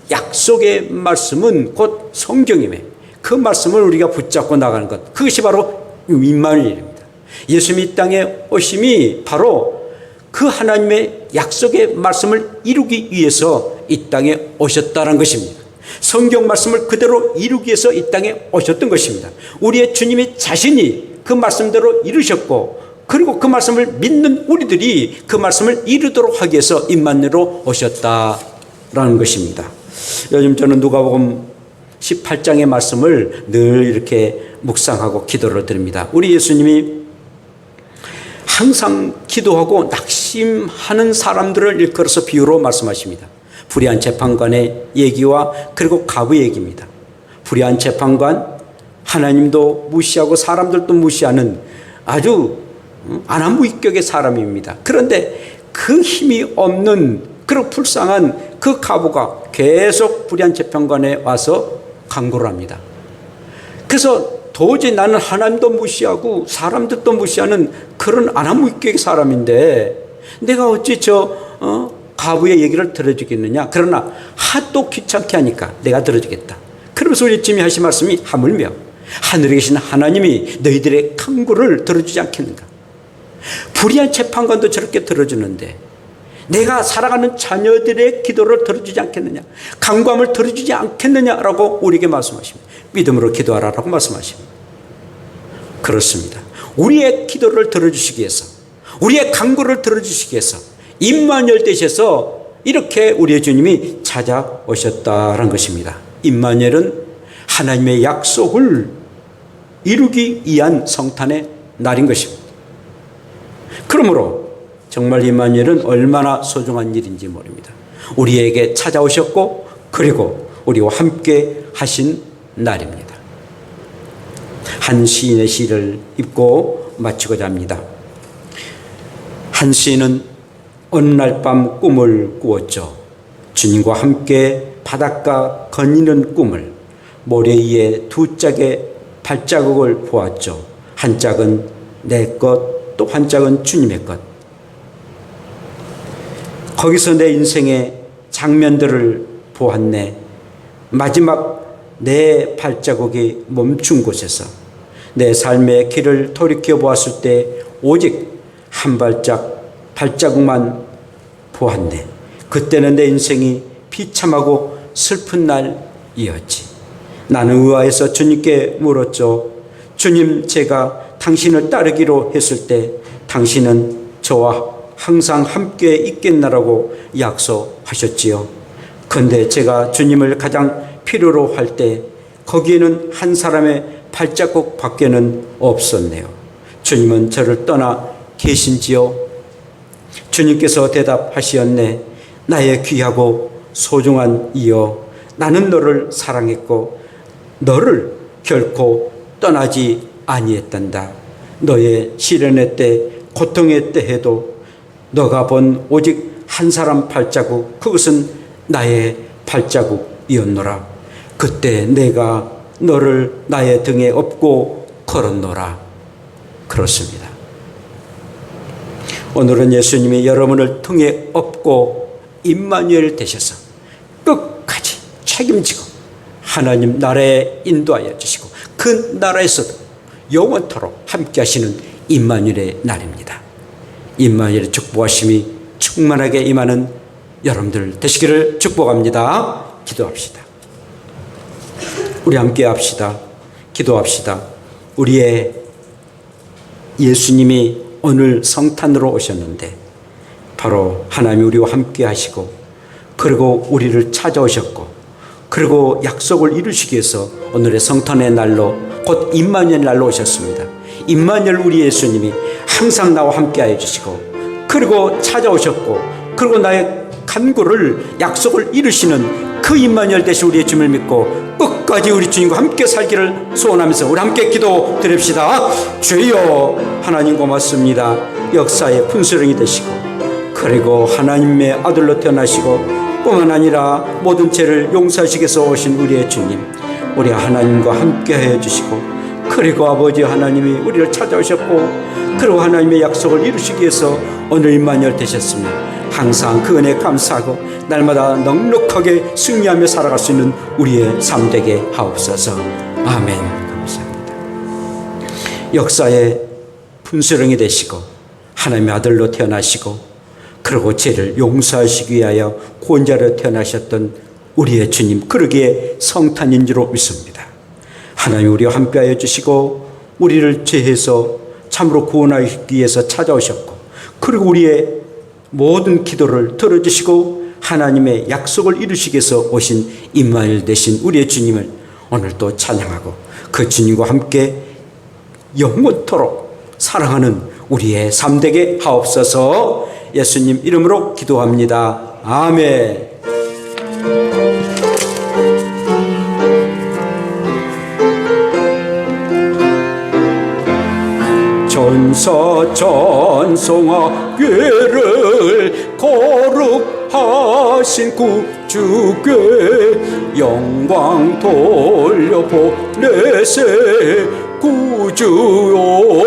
약속의 말씀은 곧 성경임에 그 말씀을 우리가 붙잡고 나가는 것, 그것이 바로 임마누엘입니다. 예수님이 이 땅에 오심이 바로 그 하나님의 약속의 말씀을 이루기 위해서 이 땅에 오셨다는 것입니다. 성경 말씀을 그대로 이루기 위해서 이 땅에 오셨던 것입니다. 우리의 주님이 자신이 그 말씀대로 이루셨고, 그리고 그 말씀을 믿는 우리들이 그 말씀을 이루도록 하기 위해서 임마누엘로 오셨다라는 것입니다. 요즘 저는 누가복음 18장의 말씀을 늘 이렇게 묵상하고 기도를 드립니다. 우리 예수님이 항상 기도하고 낙심하는 사람들을 일컬어서 비유로 말씀하십니다. 불의한 재판관의 얘기와 그리고 가부 얘기입니다. 불의한 재판관, 하나님도 무시하고 사람들도 무시하는 아주 안하무인격의 사람입니다. 그런데 그 힘이 없는 그런 불쌍한 그 가부가 계속 불의한 재판관에 와서 간구를 합니다. 그래서 도저히 나는 하나님도 무시하고 사람들도 무시하는 그런 안하무인격의 사람인데 내가 어찌 가부의 얘기를 들어주겠느냐. 그러나 하도 귀찮게 하니까 내가 들어주겠다. 그러면서 우리 주님이 하신 말씀이 하물며 하늘에 계신 하나님이 너희들의 간구를 들어주지 않겠는가. 불의한 재판관도 저렇게 들어주는데 내가 살아가는 자녀들의 기도를 들어주지 않겠느냐, 간구함을 들어주지 않겠느냐라고 우리에게 말씀하십니다. 믿음으로 기도하라라고 말씀하십니다. 그렇습니다. 우리의 기도를 들어주시기 위해서, 우리의 간구를 들어주시기 위해서 임마누엘 되셔서 이렇게 우리의 주님이 찾아오셨다는 것입니다. 임마누엘은 하나님의 약속을 이루기 위한 성탄의 날인 것입니다. 그러므로 정말 임마누엘은 얼마나 소중한 일인지 모릅니다. 우리에게 찾아오셨고 그리고 우리와 함께 하신 날입니다. 한 시인의 시를 읽고 마치고자 합니다. 한 시인은 어느 날 밤 꿈을 꾸었죠. 주님과 함께 바닷가 거니는 꿈을, 모래 위에 두 짝의 발자국을 보았죠. 한 짝은 내 것, 또 한 짝은 주님의 것. 거기서 내 인생의 장면들을 보았네. 마지막 내 발자국이 멈춘 곳에서 내 삶의 길을 돌이켜 보았을 때 오직 한 발자국만 보았네. 그때는 내 인생이 비참하고 슬픈 날이었지. 나는 의아해서 주님께 물었죠. 주님, 제가 당신을 따르기로 했을 때 당신은 저와 항상 함께 있겠나라고 약속하셨지요. 그런데 제가 주님을 가장 필요로 할 때 거기에는 한 사람의 발자국 밖에는 없었네요. 주님은 저를 떠나 계신지요? 주님께서 대답하시었네. 나의 귀하고 소중한 이여, 나는 너를 사랑했고 너를 결코 떠나지 아니했단다. 너의 시련의 때, 고통의 때에도 너가 본 오직 한 사람 발자국, 그것은 나의 발자국이었노라. 그때 내가 너를 나의 등에 업고 걸었노라. 그렇습니다. 오늘은 예수님이 여러분을 등에 업고 임마누엘 되셔서 끝까지 책임지고 하나님 나라에 인도하여 주시고 그 나라에서도 영원토록 함께 하시는 임마누엘의 날입니다. 임마누엘의 축복하심이 충만하게 임하는 여러분들 되시기를 축복합니다. 기도합시다. 우리 함께 합시다. 기도합시다. 우리의 예수님이 오늘 성탄으로 오셨는데 바로 하나님이 우리와 함께 하시고 그리고 우리를 찾아오셨고 그리고 약속을 이루시기 위해서 오늘의 성탄의 날로 곧 임마누엘 날로 오셨습니다. 임마누엘 우리 예수님이 항상 나와 함께 하여 주시고 그리고 찾아오셨고 그리고 나의 간구를 약속을 이루시는 그 임마누엘 되신 우리의 주님을 믿고 끝까지 우리 주님과 함께 살기를 소원하면서 우리 함께 기도 드립시다. 주여, 하나님 고맙습니다. 역사의 분수령이 되시고 그리고 하나님의 아들로 태어나시고 뿐만 아니라 모든 죄를 용서하시기 위해서 오신 우리의 주님, 우리 하나님과 함께 해 주시고 그리고 아버지 하나님이 우리를 찾아오셨고 그리고 하나님의 약속을 이루시기 위해서 오늘 임마누엘 되셨습니다. 항상 그 은혜에 감사하고 날마다 넉넉하게 승리하며 살아갈 수 있는 우리의 삶 되게 하옵소서. 아멘. 감사합니다. 역사의 분수령이 되시고 하나님의 아들로 태어나시고 그리고 죄를 용서하시기 위하여 구원자로 태어나셨던 우리의 주님 그러기에 성탄인 줄 믿습니다. 하나님 우리와 함께하여 주시고 우리를 죄에서 참으로 구원하기 위해서 찾아오셨고, 그리고 우리의 모든 기도를 들어주시고 하나님의 약속을 이루시기 위해서 오신 임마누엘 되신 우리의 주님을 오늘 또 찬양하고 그 주님과 함께 영원토록 사랑하는 우리의 삶 되게 하옵소서. 예수님 이름으로 기도합니다. 아멘. 전사 찬송하기를 거룩하신 구주께 영광 돌려보내세. 구주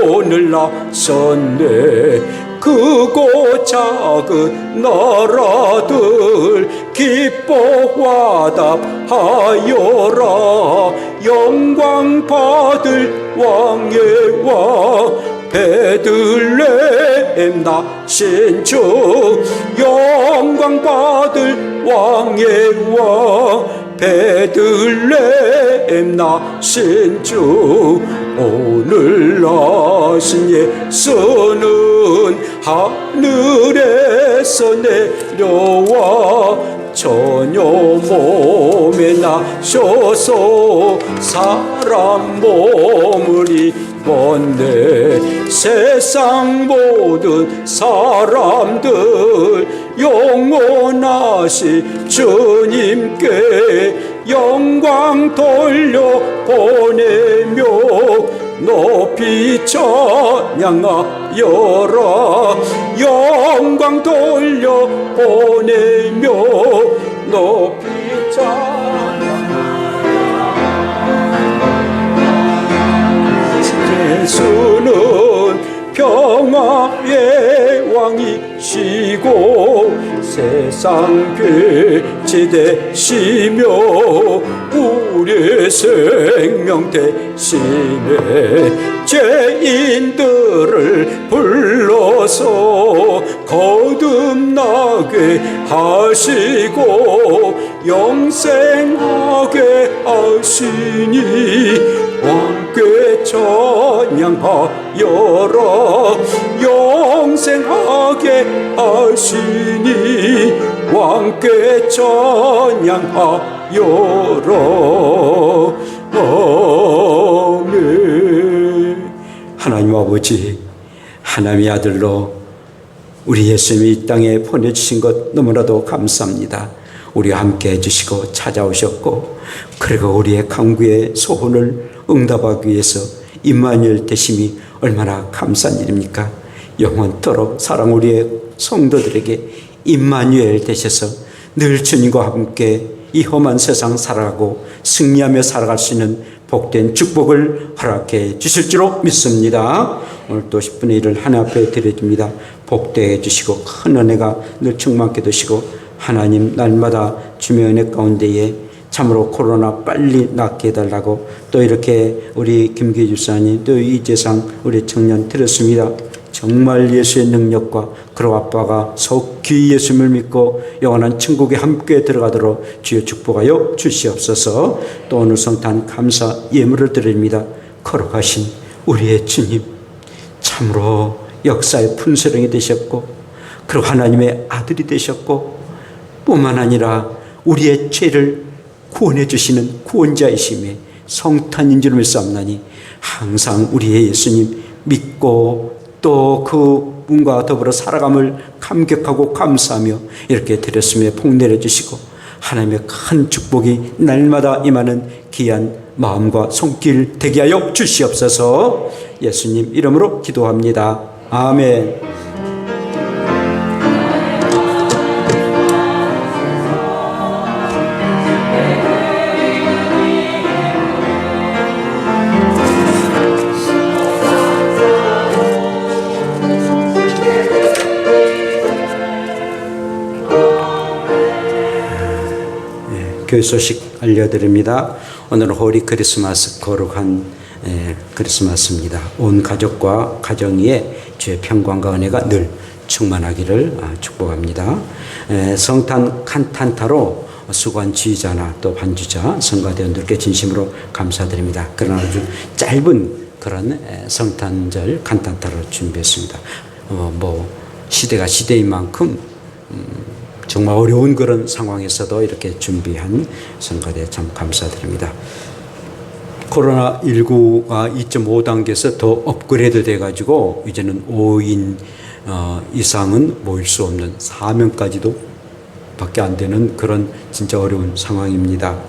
오늘 나섰네. 크고 작은 나라들 기뻐 화답하여라. 영광 받을 왕의 왕 베들레헴 나신 주. 영광 받을 왕의 왕 베들레헴 나신 주. 오늘 나신 예수는 하늘에서 내려와 처녀 몸에 나셔서 사람 몸을 입었네. 세상 모든 사람들 영원하신 주님께 영광 돌려 보내며 높이 찬양하여라. 영광 돌려 보내며 높이 찬양하여라. 예수는 평화의 왕이시고 세상 빛이 되시며 우리의 생명 대신에 죄인들을 불러서 거듭나게 하시고 영생하게 하시니 왕께 찬양하여라. 영생하게 하시니 왕께 찬양하여라. 아멘. 하나님 아버지, 하나님의 아들로 우리 예수님이 이 땅에 보내주신 것 너무나도 감사합니다. 우리와 함께 해주시고 찾아오셨고, 그리고 우리의 간구의 소원을 응답하기 위해서 임마누엘 되심이 얼마나 감사한 일입니까? 영원토록 사랑 우리의 성도들에게 임마누엘 되셔서 늘 주님과 함께 이 험한 세상 살아가고 승리하며 살아갈 수 있는 복된 축복을 허락해 주실 줄로 믿습니다. 오늘 또 10분의 1을 하나님 앞에 드려줍니다. 복되게 해주시고 큰 은혜가 늘 충만케 되시고 하나님 날마다 주의 은혜 가운데에 참으로 코로나 빨리 낫게 해달라고 또 이렇게 우리 김기희 집사님 또 이재상 우리 청년 들었습니다. 정말 예수의 능력과 그리고 아빠가 속히 예수님을 믿고 영원한 천국에 함께 들어가도록 주여 축복하여 주시옵소서. 또 오늘 성탄 감사 예물을 드립니다. 거룩하신 우리의 주님, 참으로 역사의 분수령이 되셨고 그리고 하나님의 아들이 되셨고 뿐만 아니라 우리의 죄를 구원해 주시는 구원자이심에 성탄인 줄 믿사옵나니 항상 우리의 예수님 믿고 또 그분과 더불어 살아감을 감격하고 감사하며 이렇게 드렸으며 복 내려주시고 하나님의 큰 축복이 날마다 임하는 귀한 마음과 손길 되게 하여 주시옵소서. 예수님 이름으로 기도합니다. 아멘. 교회 소식 알려드립니다. 오늘은 호리 크리스마스, 거룩한 크리스마스입니다. 온 가족과 가정 위에 주의 평강과 은혜가 늘 충만하기를 축복합니다. 성탄 칸탄타로 수고한 지휘자나 또 반주자, 성가대원들께 진심으로 감사드립니다. 그러나 아주 짧은 그런 성탄절 칸타타로 준비했습니다. 시대가 시대인 만큼 정말 어려운 그런 상황에서도 이렇게 준비한 성가대 참 감사드립니다. 코로나19가 2.5단계에서 더 업그레이드 돼가지고 이제는 5인 이상은 모일 수 없는 4명까지도 밖에 안 되는 그런 진짜 어려운 상황입니다.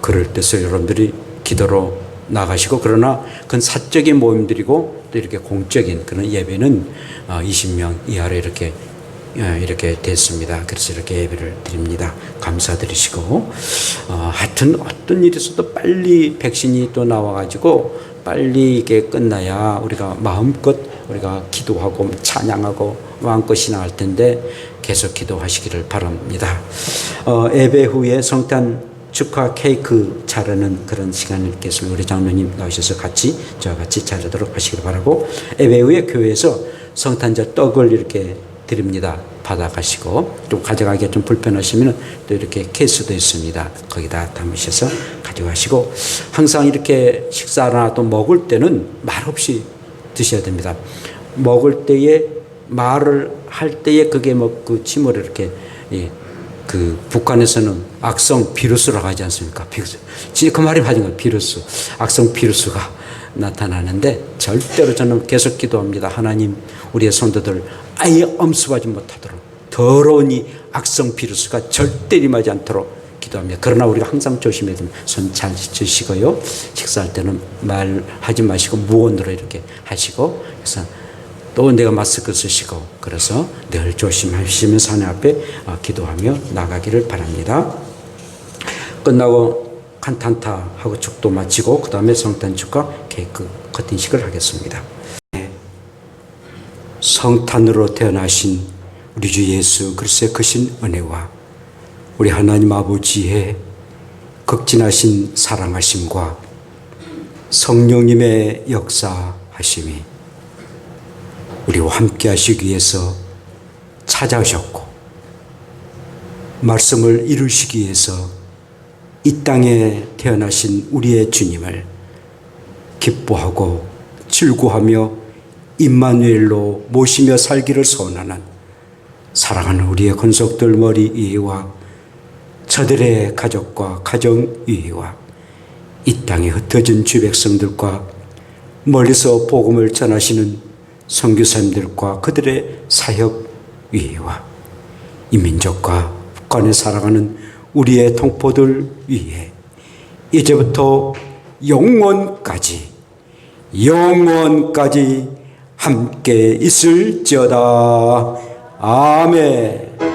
그럴 때서 여러분들이 기도로 나가시고, 그러나 그건 사적인 모임들이고 또 이렇게 공적인 그런 예배는 20명 이하로 이렇게 됐습니다. 그래서 이렇게 예배를 드립니다. 감사드리시고, 하여튼 어떤 일이 있어도 빨리 백신이 또 나와가지고 빨리 이게 끝나야 우리가 마음껏 우리가 기도하고 찬양하고 마음껏 신앙할 텐데 계속 기도하시기를 바랍니다. 예배 후에 성탄 축하 케이크 차르는 그런 시간을 갖겠습니다. 우리 장로님 나오셔서 같이 저와 같이 차르도록 하시길 바라고, 예배 후에 교회에서 성탄절 떡을 이렇게 드립니다. 받아가시고, 좀 가져가기가 좀 불편하시면 또 이렇게 케이스도 있습니다. 거기다 담으셔서 가져가시고, 항상 이렇게 식사나 또 먹을 때는 말 없이 드셔야 됩니다. 먹을 때에 말을 할 때에 그게 그 침을 이렇게 그 북한에서는 악성 비루스라고 하지 않습니까? 비루스. 진짜 그 말이 맞은 거예요. 비루스. 악성 비루스가 나타나는데 절대로 저는 계속 기도합니다. 하나님, 우리의 성도들 아예 엄습하지 못하도록 더러운 이 악성 비루스가 절대 임하지 않도록 기도합니다. 그러나 우리가 항상 조심해야 됩니다. 손 잘 씻으시고요. 식사할 때는 말하지 마시고 무언으로 이렇게 하시고, 그래서 또 내가 마스크 쓰시고, 그래서 늘 조심하시면서 하나님 앞에 기도하며 나가기를 바랍니다. 끝나고 칸탄타 하고 축도 마치고 그 다음에 성탄 축하 케이크 커팅식을 하겠습니다. 성탄으로 태어나신 우리 주 예수 그리스도의 크신 은혜와 우리 하나님 아버지의 극진하신 사랑하심과 성령님의 역사하심이 우리와 함께 하시기 위해서 찾아오셨고, 말씀을 이루시기 위해서 이 땅에 태어나신 우리의 주님을 기뻐하고 즐거워하며 임마누엘로 모시며 살기를 소원하는 사랑하는 우리의 권속들 머리 위와 저들의 가족과 가정 위와 이 땅에 흩어진 주 백성들과 멀리서 복음을 전하시는 선교사님들과 그들의 사역 위에와 이 민족과 북한에 살아가는 우리의 동포들 위에 이제부터 영원까지 함께 있을지어다. 아멘.